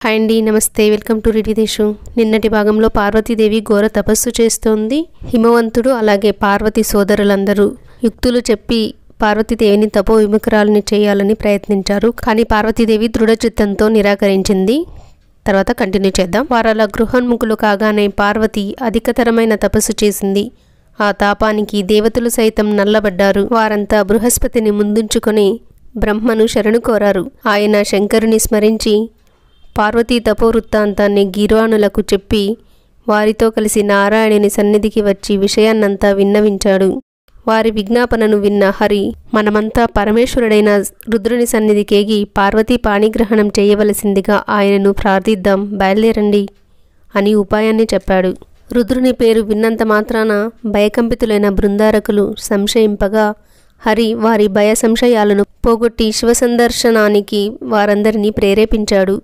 Hi అండి, నమస్తే. Welcome to read with Ishu. నిన్నటి భాగంలో పార్వతీదేవి ఘోర తపస్సు చేస్తోంది. హిమవంతుడు అలాగే పార్వతి సోదరులందరూ యుక్తులు చెప్పి పార్వతీదేవిని తపో విముఖరాలని చేయాలని ప్రయత్నించారు. కానీ పార్వతీదేవి దృఢచిత్తంతో నిరాకరించింది. తర్వాత కంటిన్యూ చేద్దాం. వారల గృహోన్ముఖులు కాగానే పార్వతి అధికతరమైన తపస్సు చేసింది. ఆ తాపానికి దేవతలు సైతం నల్లబడ్డారు. వారంతా బృహస్పతిని ముందుంచుకొని బ్రహ్మను శరణు కోరారు. ఆయన శంకరుని స్మరించి పార్వతీ తపోవృత్తాంతాన్ని గీర్వాణులకు చెప్పి వారితో కలిసి నారాయణుని సన్నిధికి వచ్చి విషయాన్నంతా విన్నవించాడు. వారి విజ్ఞాపనను విన్న హరి, మనమంతా పరమేశ్వరుడైన రుద్రుని సన్నిధికేగి పార్వతీ పాణిగ్రహణం చేయవలసిందిగా ఆయనను ప్రార్థిద్దాం, బయలుదేరండి అని ఉపాయాన్ని చెప్పాడు. రుద్రుని పేరు విన్నంత మాత్రాన భయకంపితులైన బృందారకులు సంశయింపగా హరి వారి భయ సంశయాలను పోగొట్టి శివసందర్శనానికి వారందరినీ ప్రేరేపించాడు.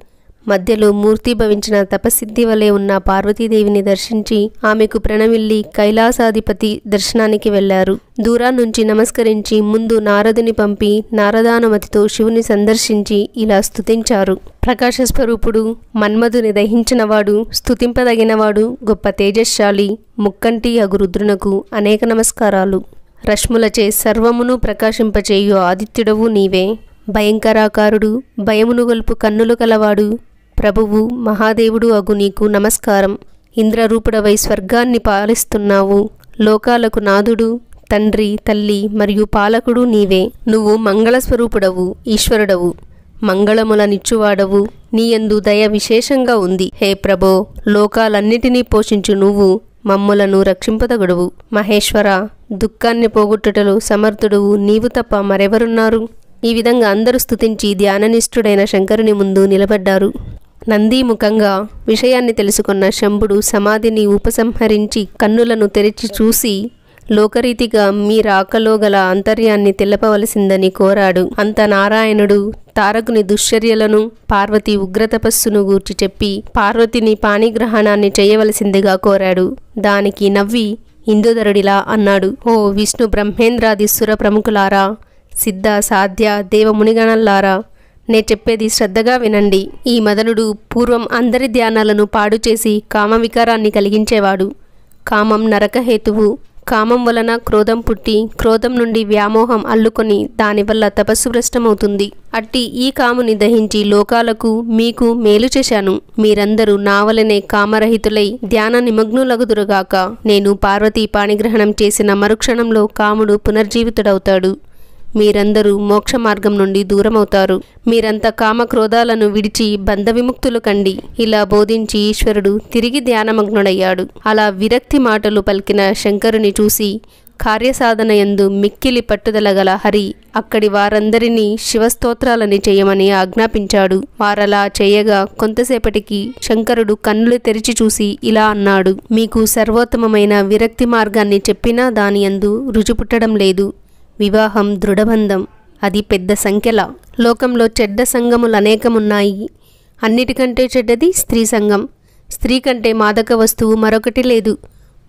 మధ్యలో మూర్తిభవించిన తపసిద్ధి వలె ఉన్న పార్వతీదేవిని దర్శించి ఆమెకు ప్రణమిల్లి కైలాసాధిపతి దర్శనానికి వెళ్లారు. దూరాన్నుంచి నమస్కరించి ముందు నారదుని పంపి నారదానుమతితో శివుని సందర్శించి ఇలా స్తుతించారు. ప్రకాశస్వరూపుడు, మన్మధుని దహించినవాడు, స్తుతింపదగినవాడు, గొప్ప తేజశాలి, ముక్కంటి అగు రుద్రునకు అనేక నమస్కారాలు. రశ్ములచే సర్వమును ప్రకాశింపచేయు ఆదిత్యుడవు నీవే. భయంకరాకారుడు, భయమును గొల్పు కన్నులు కలవాడు, ప్రభువు మహాదేవుడు అగు నీకు నమస్కారం. ఇంద్రరూపుడవై స్వర్గాన్ని పాలిస్తున్నావు. లోకాలకు నాథుడు, తండ్రి, తల్లి మరియు పాలకుడు నీవే. నువ్వు మంగళస్వరూపుడవు, ఈశ్వరుడవు, మంగళముల నిచ్చువాడవు. నీయందు దయ విశేషంగా ఉంది. హే ప్రభో, లోకాలన్నిటినీ పోషించు నువ్వు మమ్ములను రక్షింపదగుడువు. మహేశ్వర, దుఃఖాన్ని పోగొట్టుటలో సమర్థుడువు నీవు తప్ప మరెవరున్నారు? ఈ విధంగా అందరూ స్తుతించి ధ్యాననిష్ఠుడైన శంకరుని ముందు నిలబడ్డారు. నందీముఖంగా విషయాన్ని తెలుసుకున్న శంభుడు సమాధిని ఉపసంహరించి కన్నులను తెరిచి చూసి లోకరీతిగా మీ రాకలో గల అంతర్యాన్ని తెలపవలసిందని కోరాడు. అంత నారాయణుడు తారకుని దుశ్చర్యలను, పార్వతి ఉగ్రతపస్సును గూర్చి చెప్పి పార్వతిని పాణిగ్రహణాన్ని చేయవలసిందిగా కోరాడు. దానికి నవ్వి ఇందుధరుడిలా అన్నాడు: ఓ విష్ణు బ్రహ్మేంద్రాది సుర ప్రముఖులారా, సిద్ధ సాధ్య దేవమునిగణల్లారా, నే చెప్పేది శ్రద్ధగా వినండి. ఈ మదనుడు పూర్వం అందరి ధ్యానాలను పాడు చేసి కామవికారాన్ని కలిగించేవాడు. కామం నరకహేతువు. కామం వలన క్రోధం పుట్టి, క్రోధం నుండి వ్యామోహం అల్లుకొని దానివల్ల తపస్సు భ్రష్టమవుతుంది. అట్టి ఈ కాముని దహించి లోకాలకు మీకు మేలు చేశాను. మీరందరూ నావలనే కామరహితులై ధ్యాన నిమగ్నులగుదురుగాక. నేను పార్వతీ పాణిగ్రహణం చేసిన మరుక్షణంలో కాముడు పునర్జీవితుడవుతాడు. మీరందరూ మోక్ష మార్గం నుండి దూరమవుతారు. మీరంతా కామక్రోధాలను విడిచి బంధ విముక్తులు కండి. ఇలా బోధించి ఈశ్వరుడు తిరిగి ధ్యానమగ్నుడయ్యాడు. అలా విరక్తి మాటలు పలికిన శంకరుని చూసి కార్యసాధన యందు మిక్కిలి పట్టుదల గల హరి అక్కడి వారందరినీ శివస్తోత్రాలని చేయమని ఆజ్ఞాపించాడు. వారలా చేయగా కొంతసేపటికి శంకరుడు కన్నులు తెరిచి చూసి ఇలా అన్నాడు: మీకు సర్వోత్తమమైన విరక్తి మార్గాన్ని చెప్పినా దాని యందు రుచి పుట్టడం లేదు. వివాహం దృఢబంధం, అది పెద్ద సంఖ్యల. లోకంలో చెడ్డ సంఘములు అనేకమున్నాయి. అన్నిటికంటే చెడ్డది స్త్రీ సంఘం. స్త్రీ కంటే మాదక వస్తువు మరొకటి లేదు.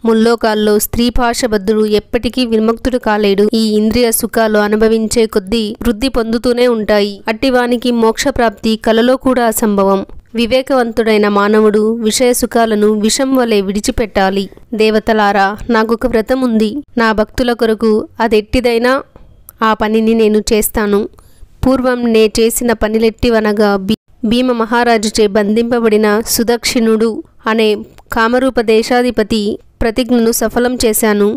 ముల్లోకాల్లో స్త్రీ పాశబద్ధుడు ఎప్పటికీ విముక్తుడు కాలేడు. ఈ ఇంద్రియ సుఖాలు అనుభవించే కొద్దీ వృద్ధి పొందుతూనే ఉంటాయి. అట్టివానికి మోక్షప్రాప్తి కలలో కూడా అసంభవం. వివేకవంతుడైన మానవుడు విషయ సుఖాలను విషం వలె విడిచిపెట్టాలి. దేవతలారా, నాకొక వ్రతం ఉంది. నా భక్తుల కొరకు అదెట్టిదైనా ఆ పనిని నేను చేస్తాను. పూర్వం నే చేసిన పనిలెట్టివనగా భీమ మహారాజుచే బంధింపబడిన సుదక్షిణుడు అనే కామరూప దేశాధిపతి ప్రతిజ్ఞను సఫలం చేశాను.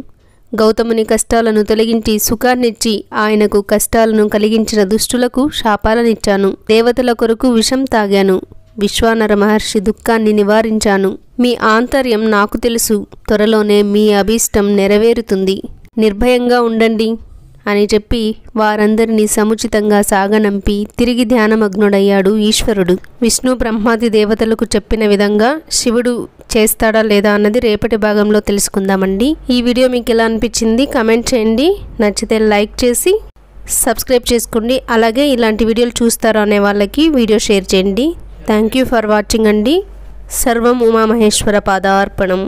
గౌతముని కష్టాలను తొలగించి సుఖాన్నిచ్చి ఆయనకు కష్టాలను కలిగించిన దుష్టులకు శాపాలనిచ్చాను. దేవతల కొరకు విషం తాగాను. విశ్వానర మహర్షి దుఃఖాన్ని నివారించాను. మీ ఆంతర్యం నాకు తెలుసు. త్వరలోనే మీ అభీష్టం నెరవేరుతుంది. నిర్భయంగా ఉండండి అని చెప్పి వారందరినీ సముచితంగా సాగనంపి తిరిగి ధ్యానమగ్నుడయ్యాడు ఈశ్వరుడు. విష్ణు బ్రహ్మాది దేవతలకు చెప్పిన విధంగా శివుడు చేస్తాడా లేదా అన్నది రేపటి భాగంలో తెలుసుకుందామండి. ఈ వీడియో మీకు ఎలా అనిపించింది కమెంట్ చేయండి. నచ్చితే లైక్ చేసి సబ్స్క్రైబ్ చేసుకోండి. అలాగే ఇలాంటి వీడియోలు చూస్తారా అనే వాళ్ళకి వీడియో షేర్ చేయండి. థ్యాంక్ యూ ఫర్ వాచింగ్ అండి. సర్వం ఉమామహేశ్వర పాదార్పణం.